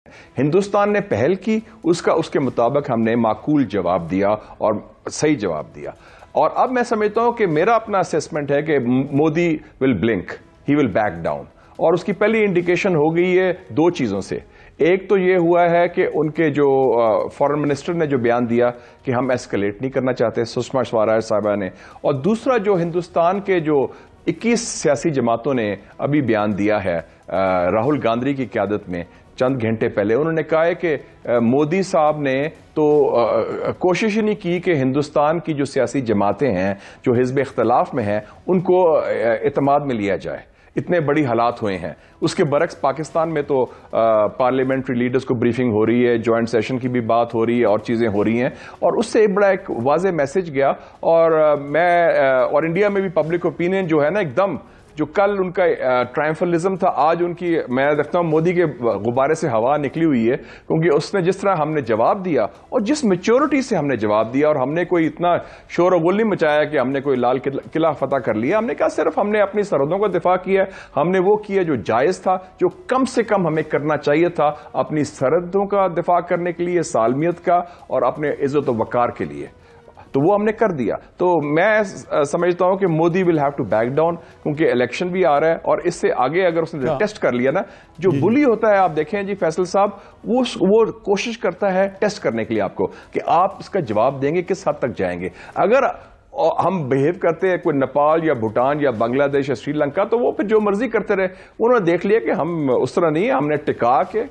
हिंदुस्तान ने पहल की, उसके मुताबिक हमने माकूल जवाब दिया और सही जवाब दिया। और अब मैं समझता हूं कि मेरा अपना असेसमेंट है कि Modi will blink, he will back down. और उसकी पहली इंडिकेशन हो गई है दो चीजों से। एक तो यह हुआ है कि उनके जो फॉरेन मिनिस्टर ने जो बयान दिया कि हम एस्केलेट नहीं करना चाहते, सुषमा स्वराज साहबा ने। और दूसरा जो हिंदुस्तान के जो 21 सियासी जमातों ने अभी बयान दिया है राहुल गांधी की क़यादत में चंद घंटे पहले, उन्होंने कहा है कि मोदी साहब ने तो कोशिश ही नहीं की कि हिंदुस्तान की जो सियासी जमातें हैं जो हिज़्ब इख्तिलाफ में हैं उनको इत्मीनान में लिया जाए। इतने बड़ी हालात हुए हैं। उसके बरक्स पाकिस्तान में तो पार्लियामेंट्री लीडर्स को ब्रीफिंग हो रही है, जॉइंट सेशन की भी बात हो रही है और चीज़ें हो रही हैं। और उससे एक बड़ा एक वाज़े मैसेज गया। और इंडिया में भी पब्लिक ओपिनियन जो है ना, एकदम जो कल उनका ट्रायम्फलिज्म था, आज उनकी, मैं देखता हूं मोदी के गुब्बारे से हवा निकली हुई है। क्योंकि उसने जिस तरह हमने जवाब दिया और जिस मैच्योरिटी से हमने जवाब दिया, और हमने कोई इतना शोर गुल नहीं मचाया कि हमने कोई लाल किला फतह कर लिया। हमने कहा सिर्फ हमने अपनी सरहदों का दिफा किया, हमने वो किया जो जायज था, जो कम से कम हमें करना चाहिए था अपनी सरहदों का दिफा करने के लिए, सालमियत का और अपने इज्जत व वकार के लिए। तो वो हमने कर दिया। तो मैं समझता हूं कि Modi will have to back down, क्योंकि इलेक्शन भी आ रहा है। और इससे आगे अगर उसने टेस्ट कर लिया ना, जो बुली होता है, आप देखें जी फैसल साहब, वो कोशिश करता है टेस्ट करने के लिए आपको कि आप इसका जवाब देंगे, किस हद तक जाएंगे। अगर हम बिहेव करते हैं कोई नेपाल या भूटान या बांग्लादेश या श्रीलंका, तो वो फिर जो मर्जी करते रहे। उन्होंने देख लिया कि हम उस तरह नहीं है, हमने टिका के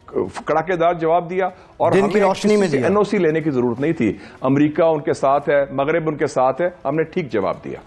कड़ाकेदार जवाब दिया और हमें रोशनी में एनओसी लेने की जरूरत नहीं थी। अमेरिका उनके साथ है, मगरिब उनके साथ है, हमने ठीक जवाब दिया।